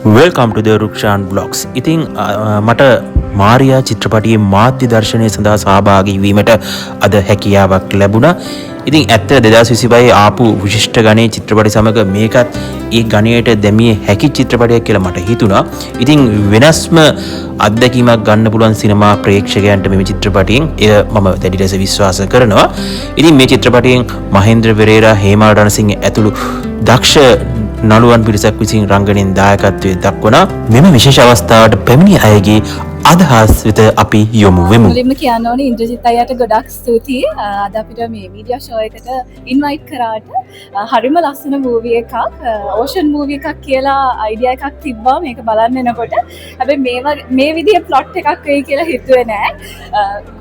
Welcome ටු ද Rukshan blogs. ඉතින් මට Maria චිත්‍රපටයේ මාධ්‍ය දර්ශනය සඳහා සහභාගී වීමට අද හැකියාවක් ලැබුණා. ඉතින් ඇත්ත 2025 ආපු විශිෂ්ට ගණයේ චිත්‍රපටි සමග මේකත් ඒ ගණයට දැමිය හැකි චිත්‍රපටයක් කියලා මට හිතුණා. ඉතින් වෙනස්ම අත්දැකීමක් ගන්න පුළුවන් සිනමා ප්‍රේක්ෂකයන්ට මේ චිත්‍රපටයෙන් එය මම දැඩි ලෙස විශ්වාස කරනවා. ඉතින් මේ චිත්‍රපටයෙන් මහේන්ද්‍ර පෙරේරා, හේමා රණසිංහ ඇතුළු දක්ෂ නළුවන් පිරිසක් විසින් රංගනයෙන් දායකත්වයේ දක්වන මෙම විශේෂ අවස්ථාවට පැමිණි අයගේ අදහස් වෙත අපි යොමු වෙමු. මුලින්ම කියන්න ඕනේ ඉන්ද්‍රජිත් අයියට ගොඩක් ස්තුතියි. අද අපිට මේ මීඩියා ෂෝ එකට ඉන්වයිට් කරාට හරිම ලස්සන මූවි එකක්, ඕෂන් මූවි එකක් කියලා අයිඩියා එකක් තිබ්බා මේක බලන්න එනකොට. හැබැයි මේ විදිහේ ප්ලොට් එකක් වෙයි කියලා හිතුවේ නෑ.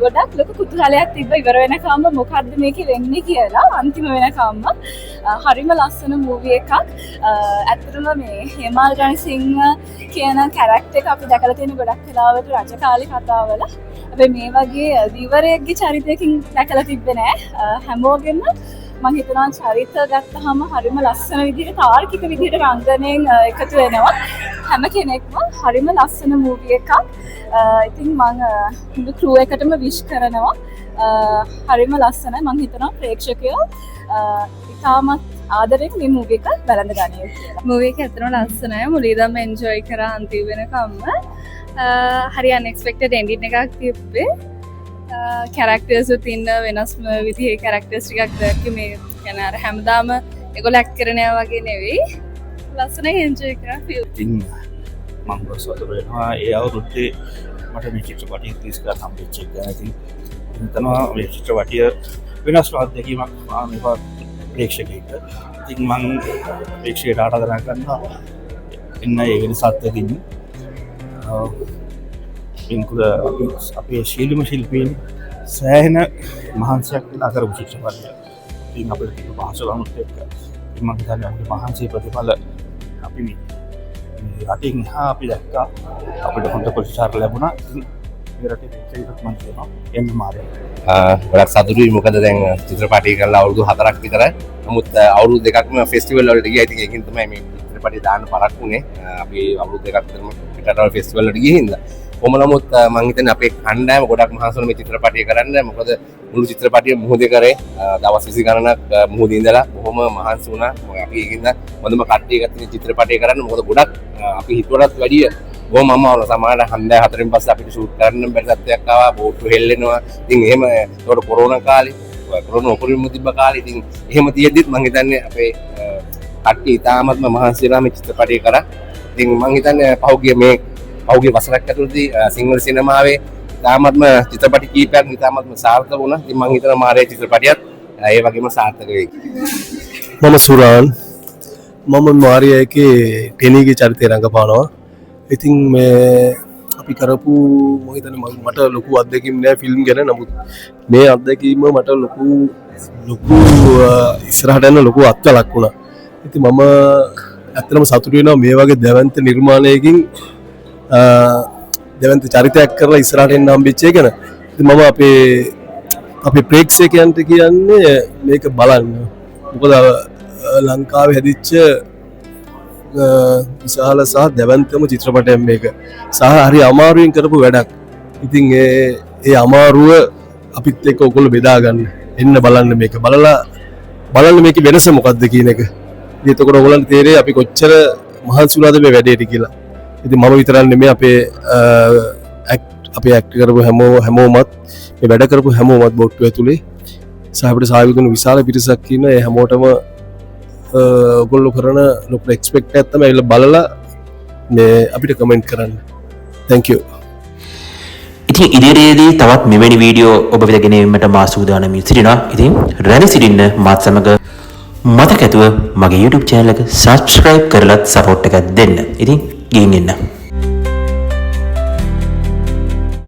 ගොඩක් ලොකු කුතුහලයක් තිබ්බා ඉවර වෙනකම්ම මොකද්ද මේකේ වෙන්නේ කියලා. අන්තිම වෙනකම්ම හරිම ලස්සන මූවි එකක්. ඇත්තටම මේ හේමා රණසිංහ කියන කැරක්ටර් එක අපි දැකලා තියෙන ගොඩක් වෙලාවට රජකාලේ කතාවල. හැබැයි මේ වගේ දිවරයෙක්ගේ චරිතයකින් දැකලා තිබ්බේ නෑ. හැමෝගෙම මම හිතනවා චරිත ගත්තාම හරිම ලස්සන විදිහට තාර්කික විදිහට රංගනයෙන් එකතු වෙනවා. හැම කෙනෙක්ම හරිම ලස්සන මූවි එකක්. ඉතින් මම මුළු ක්‍රූ එකටම විශ් කරනවා. හරිම ලස්සනයි. මම හිතනවා ප්‍රේක්ෂකයෝ ඉතාමත් ආදරෙන් මේ මූවි එක බලන්න ගනියි කියලා. මූවි එක ඇත්තටම ලස්සනයි. මුලින්දම එන්ජොයි කරා අන්තිම වෙනකම්ම. හරි අන්එක්ස්පෙක්ටඩ් එන්ඩින් එකක් තිබ්බේ. කැරක්ටර්ස් උත් ඉන්න වෙනස්ම විදිහේ කැරක්ටර්ස් ටිකක් දැක්කේ මේ කියන්නේ අර හැමදාම ඒගොල්ලෝ ඇක්ට් කරන ඒවා වගේ නෙවෙයි. ලස්සනයි එන්ජොයි කරා ෆීල්. ඉතින් මම සතුටු වෙනවා ඒ අවුරුද්දේ මට මේ චිත්‍රපටිය රිලීස් කරන්න හම්බෙච්ච එක. ඉතින් හිතනවා මේ චිත්‍රපටිය වෙනස් අත්දැකීමක් මේවා ප්‍රේක්ෂකයෙක්ට. ඉතින් මම ප්‍රේක්ෂකයට ආරාධනා කරනවා එන්න ඒ වෙනසත් දෙන්න. ඉන්කුල අපේ ශිල්පීන් සෑහෙන මහන්සියක් වෙලා කරපු චිත්‍රපටියක්. ඉතින් අපිට තියෙන පහසුකම්ත් එක්ක මම හිතන්නේ අපේ මහන්සිය ප්‍රතිඵල අපි මේ රටින් අපි දැක්කා. අපිට හොඳ ප්‍රතිචාර ලැබුණා. මේ රටේ ප්‍රේක්ෂකයෙක් මම කියනවා එන්න මාරියා. ගොඩක් සතුටුයි මොකද දැන් චිත්‍රපටය කරලා අවුරුදු 4ක් විතරයි. නමුත් අවුරුදු 2ක්ම ෆෙස්ටිවල් වලට ගියා. ඉතින් ඒකින් තමයි මේ චිත්‍රපටය දාන්න පරක් වුණේ. අපි අවුරුදු 2ක් විතරම පිටරටවල ෆෙස්ටිවල් වලට ගිහින් ඉඳලා. කොහොම නමුත් මම හිතන්නේ අපේ කණ්ඩායම ගොඩක් මහන්සි වුණා මේ චිත්‍රපටය කරන්න. මොකද මුළු චිත්‍රපටය මුහුදේ කරේ දවස් 20 ගණනක් මුහුදේ ඉඳලා බොහොම මහන්සි වුණා. අපි ඒකින්ද හොඳම කට්ටිය ගත්ත චිත්‍රපටය කරන්න. මොකද ගොඩක් අපි හිතුවටත් වැඩිය බොහොම අමාරු. සමහර හන්දෑ 4න් පස්සේ අපිට ෂූට් කරන්න බැරි තත්ත්වයක් ආවා. බෝට්ටු හෙල්ලෙනවා. ඉතින් එහෙම ඒකට කොරෝනා කාලේ කොරෝනා උපරිම තිබ්බ කාලේ ඉතින් එහෙම තියෙද්දිත් මම හිතන්නේ අපේ කට්ටිය ඉතාමත්ම මහන්සි වෙලා මේ චිත්‍රපටය කරා. ඉතින් මම හිතන්නේ පහුගිය වසරක් ඇතුළතදී සිංහල සිනමාවේ ඉතාමත්ම චිත්‍රපටි කීපයක් ඉතාමත්ම සාර්ථක වුණා. ඉතින් මම හිතනවා මාරියා චිත්‍රපටියත් ඒ වගේම සාර්ථක වෙයි. මම සුරාන්. මම මාරියා එකේ ටෙනීගේ චරිතය රඟපානවා. ඉතින් මේ අපි කරපු මම හිතන්නේ මට ලොකු අත්දැකීම් නෑ ෆිල්ම් ගැන. නමුත් මේ අත්දැකීම මට ලොකු ඉස්සරහට යන ලොකු අත්වලක් වුණා. ඉතින් මම ඇත්තටම සතුටු වෙනවා මේ වගේ දැවැන්ත නිර්මාණයකින් දැවැන්ත චරිතයක් කරලා ඉස්සරහට එන්න හම්බෙච්ච එක ගැන. ඉතින් මම අපේ ප්‍රේක්ෂකයන්ට කියන්නේ මේක බලන්න. මොකද ලංකාවේ හැදිච්ච විශාල සහ දැවැන්තම චිත්‍රපටයක් මේක. සහ හරි අමාරුවෙන් කරපු වැඩක්. ඉතින් ඒ අමාරුව අපිත් එක්ක ඔයගොල්ලෝ බෙදා ගන්න. එන්න බලන්න මේක. බලන්න මේකේ වෙනස මොකද්ද කියන එක. ඉතින් එතකොට ඔයගොල්ලන්ට තේරෙයි අපි කොච්චර මහන්සි වුණාද මේ වැඩේට කියලා. ඉතින් මම විතරක් නෙමෙයි අපේ ඇක්ට් කරපු හැමෝමත් මේ වැඩ කරපු හැමෝමත් බොට්ටු ඇතුලේ සහ අපිට සහයෝග කරන විශාල පිරිසක් ඉන්න. ඒ හැමෝටම ඔයගොල්ලෝ කරන ලොකු එක්ස්පෙක්ට් එකක් තමයි ඒල බලලා මේ අපිට කමෙන්ට් කරන්න. thank you. ඉතින් ඉදිරියේදී තවත් මෙවැනි වීඩියෝ ඔබ වෙත ගෙනීමට මා සූදානම් සිටිනවා. ඉතින් රැඳී සිටින්න මාත් සමග මතක ඇතුව මගේ YouTube channel එක subscribe කරලත් support එකක් දෙන්න. ඉතින් ගිහින් එන්න.